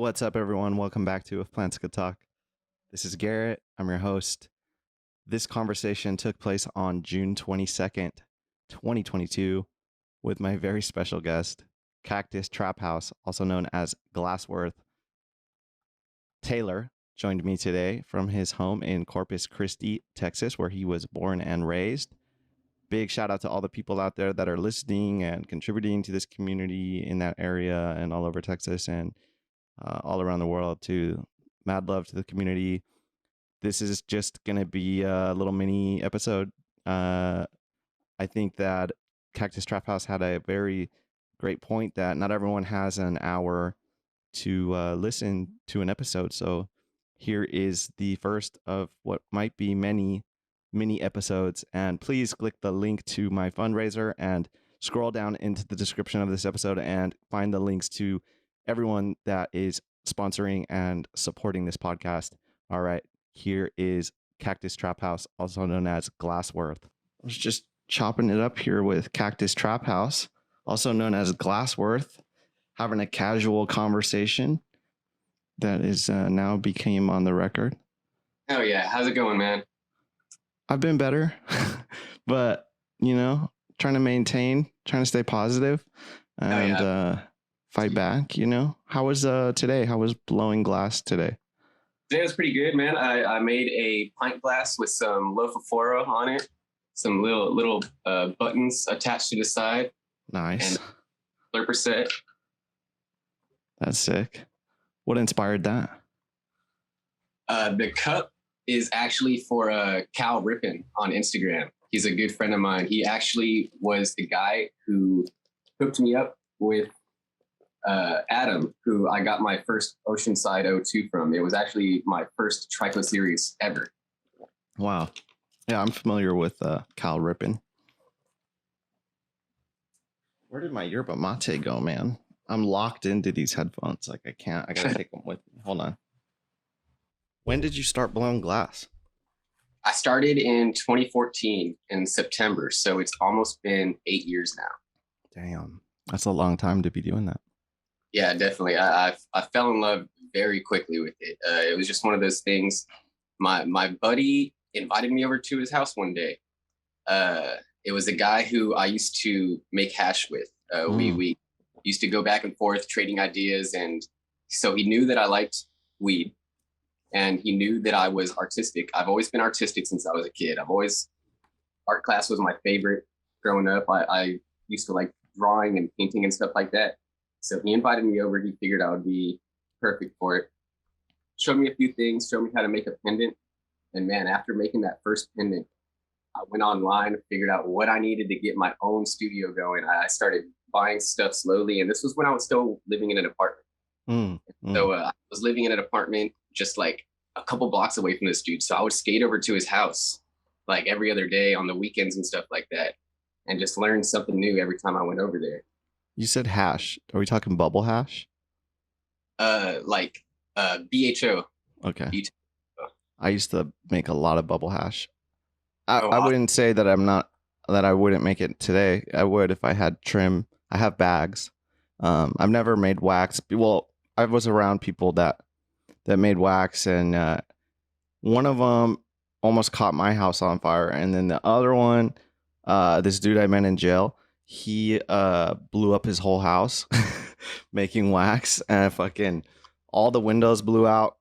What's up, everyone? Welcome back to If Plants Could Talk. This is Garrett. I'm your host. This conversation took place on June 22nd, 2022, with my very special guest, Cactus Trap House, also known as Glassworth. Taylor joined me today from his home in Corpus Christi, Texas, where he was born and raised. Big shout out to all the people out there that are listening and contributing to this community in that area and all over Texas and all around the world too. Mad love to the community. This is just going to be a little mini episode. I think that Cactus Trap House had a very great point that not everyone has an hour to listen to an episode. So here is the first of what might be many mini episodes. And please click the link to my fundraiser and scroll down into the description of this episode and find the links to everyone that is sponsoring and supporting this podcast. All right, here is Cactus Trap House, also known as Glassworth. I was just chopping it up here with Cactus Trap House, also known as Glassworth, having a casual conversation that is now became on the record. Oh yeah, how's it going, man? I've been better, but trying to maintain, trying to stay positive, and fight back. How was today? How was blowing glass today? Today was pretty good, man. I made a pint glass with some loaf of foro on it, some little buttons attached to the side. Nice. And slurper set. That's sick. What inspired that? The cup is actually for Cal Rippin on Instagram. He's a good friend of mine. He actually was the guy who hooked me up with Adam, who I got my first Oceanside 02 from. It was actually my first Trico series ever. Wow. Yeah, I'm familiar with Cal Rippin. Where did my yerba mate go, man? I'm locked into these headphones. Like I gotta take them with me. Hold on. When did you start blowing glass? I started in 2014 in September, so it's almost been 8 years now. Damn, that's a long time to be doing that. Yeah, definitely. I fell in love very quickly with it. It was just one of those things. My buddy invited me over to his house one day. It was a guy who I used to make hash with. We used to go back and forth trading ideas, and so he knew that I liked weed. And he knew that I was artistic. I've always been artistic since I was a kid. Art class was my favorite growing up. I used to like drawing and painting and stuff like that. So he invited me over. He figured I would be perfect for it. Showed me a few things, showed me how to make a pendant. And man, after making that first pendant, I went online and figured out what I needed to get my own studio going. I started buying stuff slowly. And this was when I was still living in an apartment. So I was living in an apartment just like a couple blocks away from this dude. So I would skate over to his house like every other day on the weekends and stuff like that, and just learn something new every time I went over there. You said hash. Are we talking bubble hash? BHO. Okay. BHO. I used to make a lot of bubble hash. I wouldn't say that I wouldn't make it today. I would if I had trim. I have bags. I've never made wax. Well, I was around people that made wax, and one of them almost caught my house on fire, and then the other one, this dude I met in jail, he blew up his whole house making wax, and fucking all the windows blew out.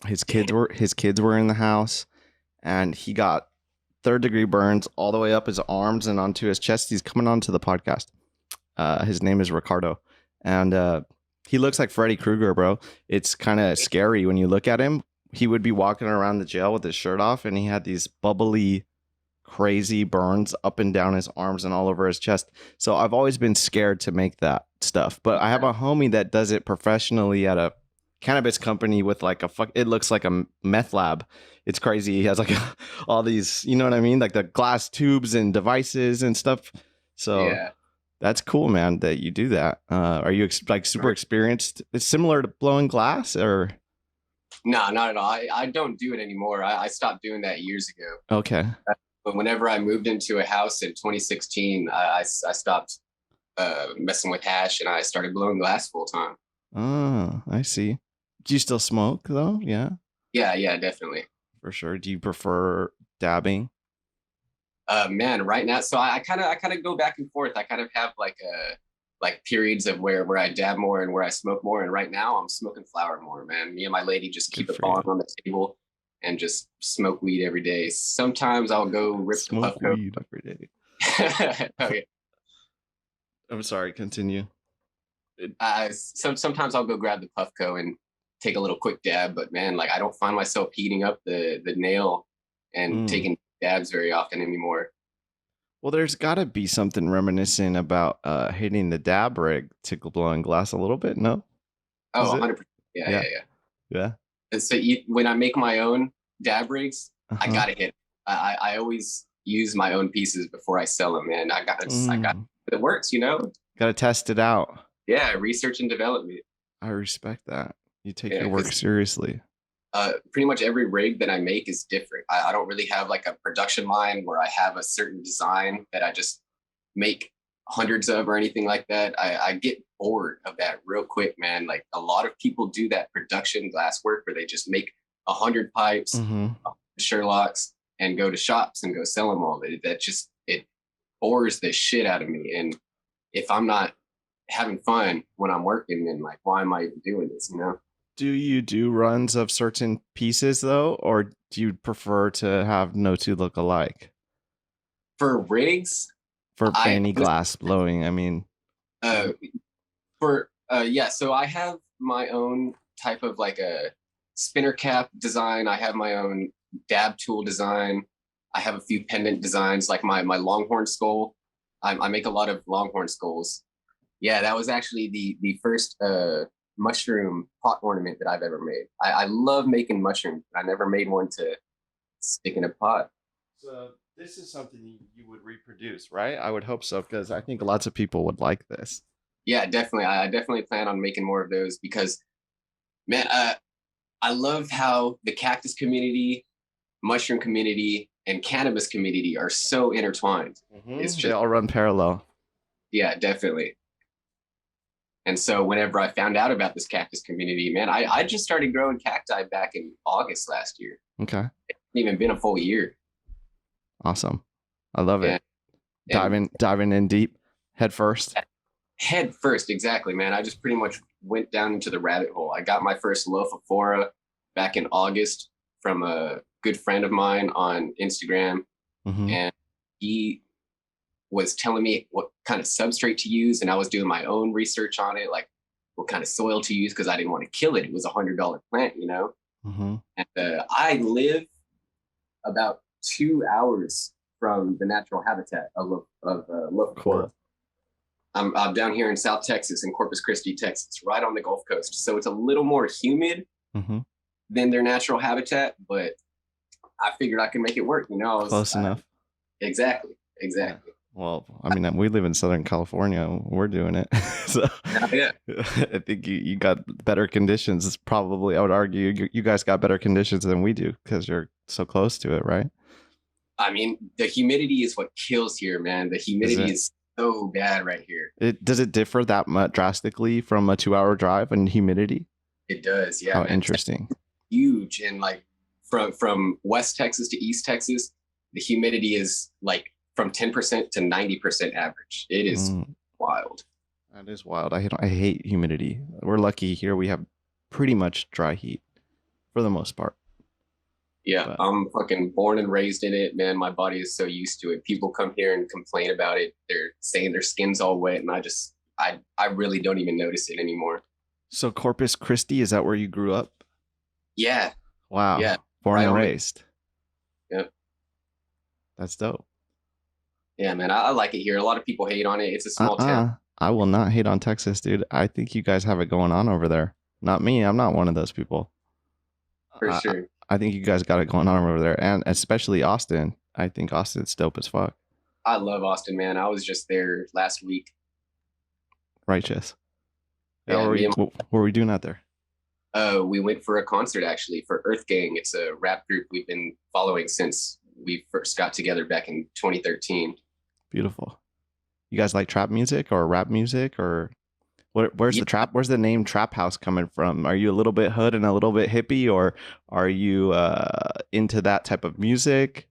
His kids were in the house, and he got 3rd-degree burns all the way up his arms and onto his chest. He's coming onto the podcast. His name is Ricardo, and he looks like Freddy Krueger, bro. It's kind of scary when you look at him. He would be walking around the jail with his shirt off, and he had these bubbly, crazy burns up and down his arms and all over his chest. So I've always been scared to make that stuff. But I have a homie that does it professionally at a cannabis company with like it looks like a meth lab. It's crazy. He has like all these, you know what I mean? Like the glass tubes and devices and stuff. So yeah. That's cool, man, that you do that. Are you like super experienced? It's similar to blowing glass, or? No, not at all. I don't do it anymore. I stopped doing that years ago. Okay. But whenever I moved into a house in 2016, I stopped messing with hash, and I started blowing glass full time. Oh, I see. Do you still smoke though? Yeah, Yeah, definitely. for sure. Do you prefer dabbing? Man, right now, so I kind of go back and forth. I kind of have like periods of where I dab more and where I smoke more. And right now, I'm smoking flower more, man. Me and my lady just Good keep a for bong you. on the table and just smoke weed every day. Sometimes I'll go rip the Smoke puff weed every day. coat. Oh yeah. I'm sorry. Continue. Sometimes I'll go grab the Puffco and take a little quick dab, but man, like I don't find myself heating up the nail and Mm. taking dabs very often anymore. Well, there's got to be something reminiscent about hitting the dab rig to blowing glass a little bit. No, Oh, is it? 100%. Yeah, Yeah, yeah, yeah. yeah. And so when I make my own dab rigs, Uh I huh. gotta hit. I always use my own pieces before I sell them, man. I got Mm. it works, you know. Got to test it out. Yeah, research and development. I respect that. You take Yeah, your work because seriously. pretty much every rig that I make is different. I don't really have like a production line where I have a certain design that I just make hundreds of or anything like that. I get bored of that real quick, man. Like a lot of people do that production glass work where they just make 100 pipes, Mm-hmm. Sherlocks, and go to shops and go sell them all. That just it bores the shit out of me. And if I'm not having fun when I'm working, then like why am I even doing this? You know? Do you do runs of certain pieces though, or do you prefer to have no two look alike For rigs, for I any glass blowing? I mean, uh for yeah, so I have my own type of like a spinner cap design. I have my own dab tool design. I have a few pendant designs, like my longhorn skull. I make a lot of longhorn skulls. Yeah, that was actually the first mushroom pot ornament that I've ever made. I love making mushrooms. I never made one to stick in a pot. so this is something you would reproduce, right? I would hope so because I think lots of people would like this. Yeah, definitely. I definitely plan on making more of those because man, I love how the cactus community, mushroom community, and cannabis community are so intertwined. It's They just, all run parallel. yeah, definitely. And so whenever I found out about this cactus community, man, I just started growing cacti back in August last year. Okay, It's even been a full year. awesome. I love And it. and Diving in deep, head first. head first, exactly, man. I just pretty much went down into the rabbit hole. I got my first loaf of fora back in August from a good friend of mine on Instagram, Mm-hmm. and he was telling me what kind of substrate to use, and I was doing my own research on it, like what kind of soil to use because I didn't want to kill it. It was $100 plant, you know. Mm-hmm. And I live about 2 hours from the natural habitat of Lufora. Cool. I'm down here in South Texas, in Corpus Christi, Texas, right on the Gulf Coast. So it's a little more humid Mm-hmm. than their natural habitat, but I figured I could make it work. You know, Close enough. Exactly, Yeah. exactly. Well, I mean, we live in Southern California. We're doing it. So Yeah, I think you got better conditions. It's probably, I would argue, you guys got better conditions than we do because you're so close to it, right? I mean, the humidity is what kills here, man. The Is humidity it? is so bad right here. Does it differ that much drastically from a 2 hour drive in humidity? It does, yeah, How man. It's interesting. huge, and like from West Texas to East Texas, the humidity is like from 10% to 90% average. It is Mm, wild. that is wild. I hate humidity. We're lucky here. We have pretty much dry heat for the most part. Yeah, But I'm fucking born and raised in it, man. My body is so used to it. People come here and complain about it. They're saying their skin's all wet, and I really don't even notice it anymore. so Corpus Christi, is that where you grew up? Yeah, yeah, Wow. Born right and on it. raised. Yep. That's dope. Yeah, man, I like it here. A lot of people hate on it. It's a small town. I will not hate on Texas, dude. I think you guys have it going on over there. Not me. I'm not one of those people. For I, sure. I think you guys got it going on over there, and especially Austin. I think Austin's dope as fuck. I love Austin, man. I was just there last week. Righteous. Yeah, Yeah, what were we doing out there? we went for a concert actually for Earth Gang. It's a rap group we've been following since we first got together back in 2013. Beautiful. You guys like trap music or rap music or Where's Yeah, the trap? Where's the name Trap House coming from? Are you a little bit hood and a little bit hippie, or are you into that type of music?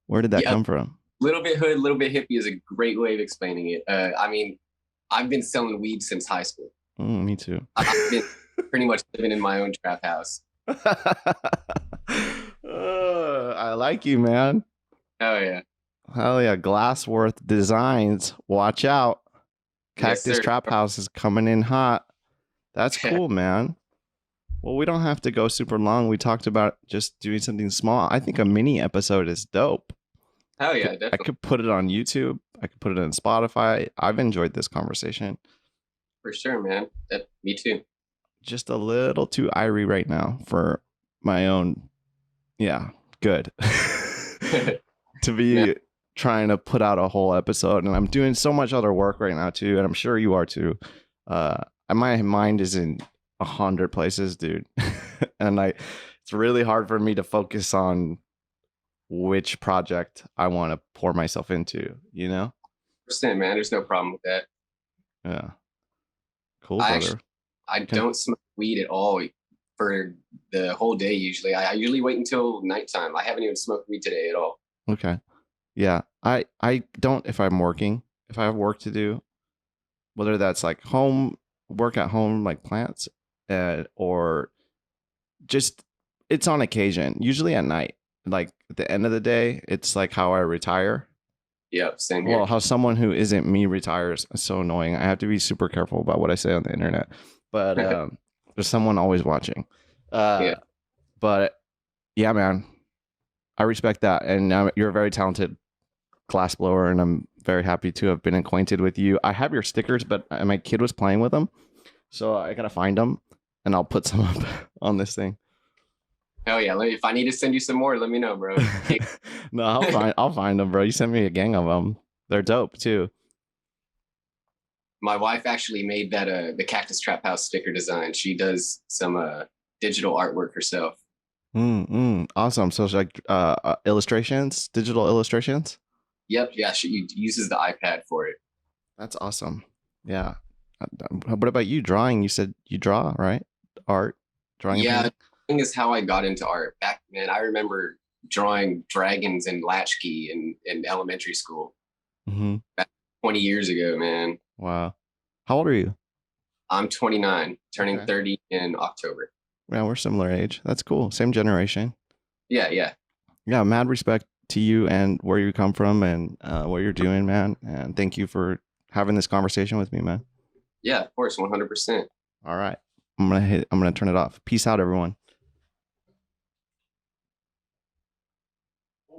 Where did that yeah, come from? little bit hood, little bit hippie is a great way of explaining it. I mean, I've been selling weed since high school. Me too. I've been pretty much living in my own trap house. I like you, man. Oh yeah, Hell yeah, Glassworth Designs. Watch out. yes Cactus sir. Trap House is coming in hot. That's cool, man. Well, we don't have to go super long. We talked about just doing something small. I think a mini episode is dope. Oh yeah, I definitely could put it on YouTube. I could put it on Spotify. I've enjoyed this conversation. for sure, man. Me too. Just a little too irie right now for my own. Yeah, good. To Yeah, be trying to put out a whole episode, and I'm doing so much other work right now too, and I'm sure you are too. My mind is in 100 places, dude, and it's really hard for me to focus on which project I want to pour myself into. You know? percent, man. There's no problem with that. Yeah. Cool, I brother. actually I Okay. don't smoke weed at all for the whole day. Usually, I usually wait until nighttime. I haven't even smoked weed today at all. Okay. Yeah. I don't if I'm working. If I have work to do, whether that's like home work at home, like plants, or just it's on occasion. Usually at night. Like at the end of the day, it's like how I retire. Yep, same Well, here. how someone who isn't me retires is so annoying. I have to be super careful about what I say on the internet. But there's someone always watching. Yeah. But yeah, man, I respect that, and you're a very talented glass blower, and I'm very happy to have been acquainted with you. I have your stickers, but my kid was playing with them, so I gotta find them, and I'll put some up on this thing. Hell yeah. If I need to send you some more, let me know, bro. No, I'll find them, bro. You sent me a gang of them. They're dope too. My wife actually made that the Cactus Trap House sticker design. She does some digital artwork herself. Awesome. So it's like illustrations, digital illustrations. Yep, yeah, she uses the iPad for it. That's awesome. Yeah. What about you? Drawing? You said you draw, right? Art, drawing and Yeah, painting. thing is how I got into art. Back man, I remember drawing dragons and latchkey in elementary school Mm-hmm. back 20 years ago, man. Wow. How old are you? I'm 29, turning Okay. 30 in October. Yeah, we're similar age. That's cool. Same generation. Yeah, yeah. Yeah, mad respect to you and where you come from and what you're doing, man. And thank you for having this conversation with me, man. Yeah, of course, 100%. All right. I'm gonna turn it off. Peace out, everyone.